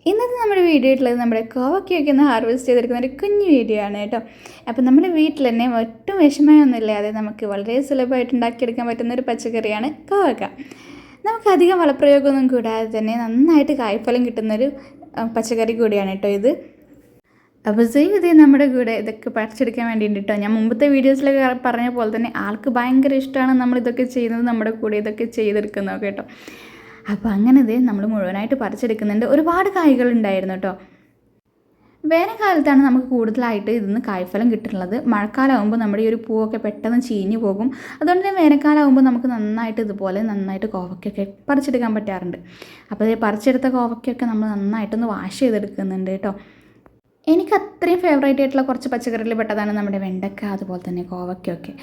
ഇന്നത്തെ നമ്മുടെ വീഡിയോ ഉള്ളത് നമ്മുടെ കോവക്കയൊക്കെ ഒന്ന് ഹാർവെസ്റ്റ് ചെയ്തെടുക്കുന്ന ഒരു കുഞ്ഞു വീഡിയോ ആണ് കേട്ടോ. അപ്പോൾ നമ്മുടെ വീട്ടിൽ തന്നെ ഒട്ടും വിഷമയമൊന്നുമില്ലാതെ നമുക്ക് വളരെ സുലഭമായിട്ട് ഉണ്ടാക്കിയെടുക്കാൻ പറ്റുന്ന ഒരു പച്ചക്കറിയാണ് കോവക്ക. നമുക്കധികം വളപ്രയോഗമൊന്നും കൂടാതെ തന്നെ നന്നായിട്ട് കായ്ഫലം കിട്ടുന്നൊരു പച്ചക്കറി കൂടിയാണ് കേട്ടോ ഇത്. അപ്പോൾ ഇതേ നമ്മുടെ കൂടെ ഇതൊക്കെ പറിച്ചെടുക്കാൻ വേണ്ടിയിട്ട് കേട്ടോ. ഞാൻ മുമ്പത്തെ വീഡിയോസിലൊക്കെ പറഞ്ഞ പോലെ തന്നെ ആൾക്ക് ഭയങ്കര ഇഷ്ടമാണ് നമ്മളിതൊക്കെ ചെയ്യുന്നത്, നമ്മുടെ കൂടെ ഇതൊക്കെ ചെയ്തെടുക്കുന്നതൊക്കെ കേട്ടോ. അപ്പോൾ അങ്ങനെ ഇതേ നമ്മൾ മുഴുവനായിട്ട് പറിച്ചെടുക്കുന്നുണ്ട്. ഒരുപാട് കായ്കളുണ്ടായിരുന്നു കേട്ടോ. വേനൽക്കാലത്താണ് നമുക്ക് കൂടുതലായിട്ട് ഇതിന്ന് കായ്ഫലം കിട്ടുന്നത്. മഴക്കാലമാകുമ്പോൾ നമ്മുടെ ഈ ഒരു പൂവൊക്കെ പെട്ടെന്ന് ചീഞ്ഞു പോകും. അതുകൊണ്ട് തന്നെ വേനൽക്കാലമാകുമ്പോൾ നമുക്ക് നന്നായിട്ട് കോവയ്ക്കൊക്കെ പറിച്ചെടുക്കാൻ പറ്റാറുണ്ട്. അപ്പോൾ ഇത് പറിച്ചെടുത്ത കോവയ്ക്കൊക്കെ നമ്മൾ നന്നായിട്ടൊന്ന് വാഷ് ചെയ്തെടുക്കുന്നുണ്ട് കേട്ടോ. എനിക്ക് അത്രയും ഫേവറേറ്റ് ആയിട്ടുള്ള കുറച്ച് പച്ചക്കറികളിൽ പെട്ടതാണ് നമ്മുടെ വെണ്ടക്ക, അതുപോലെ തന്നെ കോവയ്ക്കൊക്കെ.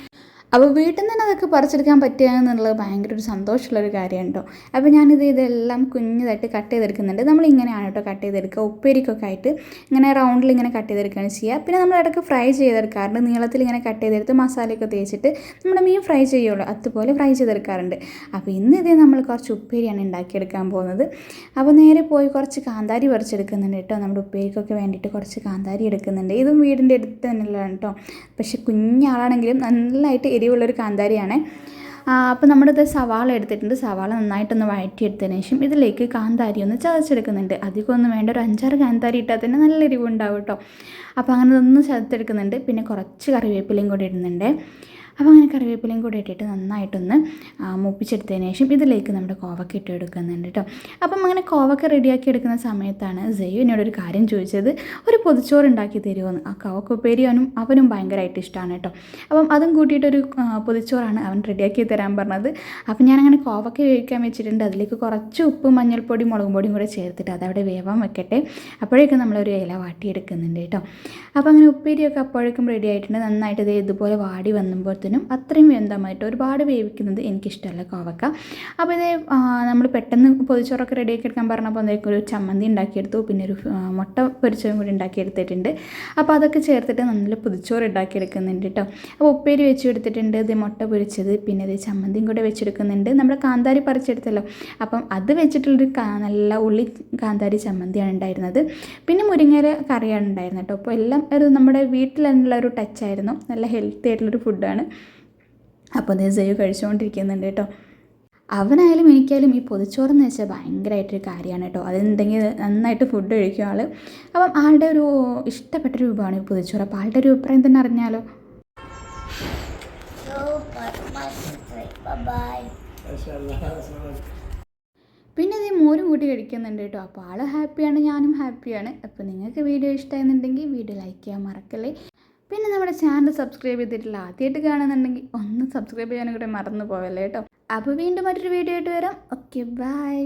അപ്പോൾ വീട്ടിൽ നിന്ന് തന്നെ അതൊക്കെ പറിച്ചെടുക്കാൻ പറ്റുക എന്നുള്ളത് ഭയങ്കര ഒരു സന്തോഷമുള്ളൊരു കാര്യമാണ് കേട്ടോ. അപ്പോൾ ഇതെല്ലാം കുഞ്ഞതായിട്ട് കട്ട് ചെയ്തെടുക്കുന്നുണ്ട്. നമ്മളിങ്ങനെയാണ് കേട്ടോ കട്ട് ചെയ്തെടുക്കുക. ഉപ്പേരിക്കൊക്കെ ആയിട്ട് ഇങ്ങനെ റൗണ്ടിൽ ഇങ്ങനെ കട്ട് ചെയ്തെടുക്കുകയാണ് ചെയ്യുക. പിന്നെ നമ്മൾ ഇടയ്ക്ക് ഫ്രൈ ചെയ്തെടുക്കാറുണ്ട്. നീളത്തിൽ ഇങ്ങനെ കട്ട് ചെയ്തെടുത്ത് മസാലയൊക്കെ തേച്ചിട്ട് നമ്മുടെ മീൻ ഫ്രൈ ചെയ്യുള്ളൂ അതുപോലെ ഫ്രൈ ചെയ്തെടുക്കാറുണ്ട്. അപ്പോൾ ഇതേ നമ്മൾ കുറച്ച് ഉപ്പേരിയാണ് ഉണ്ടാക്കിയെടുക്കാൻ പോകുന്നത്. അപ്പോൾ നേരെ പോയി കുറച്ച് കാന്താരി പറിച്ചെടുക്കുന്നുണ്ട് കേട്ടോ. നമ്മുടെ ഉപ്പേരിക്കൊക്കെ വേണ്ടിയിട്ട് കുറച്ച് കാന്താരി എടുക്കുന്നുണ്ട്. ഇതും വീടിൻ്റെ അടുത്ത് തന്നെയുള്ളതാണ് കേട്ടോ. പക്ഷേ കുഞ്ഞാളാണെങ്കിലും നല്ലതായിട്ട് എരിവുള്ളൊരു കാന്താരിയാണ്. അപ്പോൾ നമ്മളിത് സവാള എടുത്തിട്ടുണ്ട്. സവാള നന്നായിട്ടൊന്ന് വഴറ്റിയെടുത്തതിന് ശേഷം ഇതിലേക്ക് കാന്താരി ഒന്ന് ചതച്ചെടുക്കുന്നുണ്ട്. അധികമൊന്നും വേണ്ട, ഒരു 5-6 കാന്താരി ഇട്ടാൽ തന്നെ നല്ല എരിവുണ്ടാവും കേട്ടോ. അപ്പോൾ അങ്ങനെ ഒന്ന് ചതച്ചെടുക്കുന്നുണ്ട്. പിന്നെ കുറച്ച് കറിവേപ്പിലയും കൂടി ഇടുന്നുണ്ട്. അപ്പോൾ അങ്ങനെ കറിവേപ്പിലയും കൂടി ഇട്ടിട്ട് നന്നായിട്ടൊന്ന് മൂപ്പിച്ചെടുത്തതിന് ശേഷം ഇതിലേക്ക് നമ്മുടെ കോവക്ക ഇട്ട് എടുക്കുന്നുണ്ട് കേട്ടോ. അപ്പം അങ്ങനെ കോവക്ക റെഡിയാക്കി എടുക്കുന്ന സമയത്താണ് സെയ്യു എന്നോടൊരു കാര്യം ചോദിച്ചത്, ഒരു പൊതിച്ചോറ് ഉണ്ടാക്കി തരുമോയെന്ന്. ആ കോവക്ക ഉപ്പേരി അവനും ഭയങ്കരമായിട്ട് ഇഷ്ടമാണ് കേട്ടോ. അപ്പം അതും കൂട്ടിയിട്ടൊരു പൊതിച്ചോറാണ് അവൻ റെഡിയാക്കി തരാൻ പറഞ്ഞത്. അപ്പം ഞാനങ്ങനെ കോവക്ക വേവിക്കാൻ വെച്ചിട്ടുണ്ട്. അതിലേക്ക് കുറച്ച് ഉപ്പും മഞ്ഞൾപ്പൊടി മുളകും പൊടിയും കൂടെ ചേർത്തിട്ട് അതവിടെ വേവാൻ വെക്കട്ടെ. അപ്പോഴേക്കും നമ്മളൊരു ഇല വാട്ടിയെടുക്കുന്നുണ്ട് കേട്ടോ. അപ്പോൾ അങ്ങനെ ഉപ്പേരിയൊക്കെ അപ്പോഴേക്കും റെഡി ആയിട്ടുണ്ട്. നന്നായിട്ട് ഇതുപോലെ വാടി വന്നുമ്പോൾ അത്രയും വെന്തമായിട്ട് ഒരുപാട് വേവിക്കുന്നത് എനിക്കിഷ്ടമല്ല കോവക്ക. അപ്പോൾ നമ്മൾ പെട്ടെന്ന് പൊതിച്ചോറൊക്കെ റെഡിയാക്കി എടുക്കാൻ പറഞ്ഞപ്പോൾ ഒരു ചമ്മന്തി ഉണ്ടാക്കിയെടുത്തു. പിന്നെ ഒരു മുട്ട പൊരിച്ചതും കൂടി ഉണ്ടാക്കിയെടുത്തിട്ടുണ്ട്. അപ്പോൾ അതൊക്കെ ചേർത്തിട്ട് നല്ല പൊതിച്ചോറ് ഉണ്ടാക്കിയെടുക്കുന്നുണ്ട് കേട്ടോ. അപ്പോൾ ഉപ്പേരി വെച്ചെടുത്തിട്ടുണ്ട്, മുട്ട പൊരിച്ചത്, പിന്നെ ചമ്മന്തിയും കൂടെ വെച്ചെടുക്കുന്നുണ്ട്. നമ്മൾ കാന്താരി പറിച്ചെടുത്തല്ലോ, അപ്പം അത് വെച്ചിട്ടുള്ളൊരു നല്ല ഉള്ളി കാന്താരി ചമ്മന്തിയാണ് ഉണ്ടായിരുന്നത്. പിന്നെ മുരിങ്ങയില കറിയാണ് ഉണ്ടായിരുന്നത് കേട്ടോ. അപ്പോൾ എല്ലാം നമ്മുടെ വീട്ടിലുള്ള ഒരു ടച്ചായിരുന്നു. നല്ല ഹെൽത്തി ആയിട്ടുള്ളൊരു ഫുഡാണ്. അപ്പോൾ സെയ്യു കഴിച്ചുകൊണ്ടിരിക്കുന്നുണ്ട് കേട്ടോ. അവനായാലും എനിക്കായാലും ഈ പൊതിച്ചോറെന്ന് വെച്ചാൽ ഭയങ്കരമായിട്ടൊരു കാര്യമാണ് കേട്ടോ. അതെന്തെങ്കിൽ നന്നായിട്ട് ഫുഡ് കഴിക്കും ആൾ. അപ്പം ആളുടെ ഒരു ഇഷ്ടപ്പെട്ട രൂപമാണ് ഈ പൊതിച്ചോറ്. അപ്പോൾ ആളുടെ ഒരു അഭിപ്രായം തന്നെ അറിഞ്ഞാലോ. പിന്നെ മോരും കൂട്ടി കഴിക്കുന്നുണ്ട് കേട്ടോ. അപ്പോൾ ആൾ ഹാപ്പിയാണ്, ഞാനും ഹാപ്പിയാണ്. അപ്പോൾ നിങ്ങൾക്ക് വീഡിയോ ഇഷ്ടമായിരുന്നുണ്ടെങ്കിൽ വീഡിയോ ലൈക്ക് ചെയ്യാൻ മറക്കല്ലേ. പിന്നെ നമ്മുടെ ചാനൽ സബ്സ്ക്രൈബ് ചെയ്തിട്ടില്ല, ആദ്യമായിട്ട് കാണുന്നുണ്ടെങ്കിൽ ഒന്ന് സബ്സ്ക്രൈബ് ചെയ്യാനും കൂടെ മറന്നു പോവല്ലേ കേട്ടോ. അപ്പോൾ വീണ്ടും മറ്റൊരു വീഡിയോ ആയിട്ട് വരാം. Okay, by.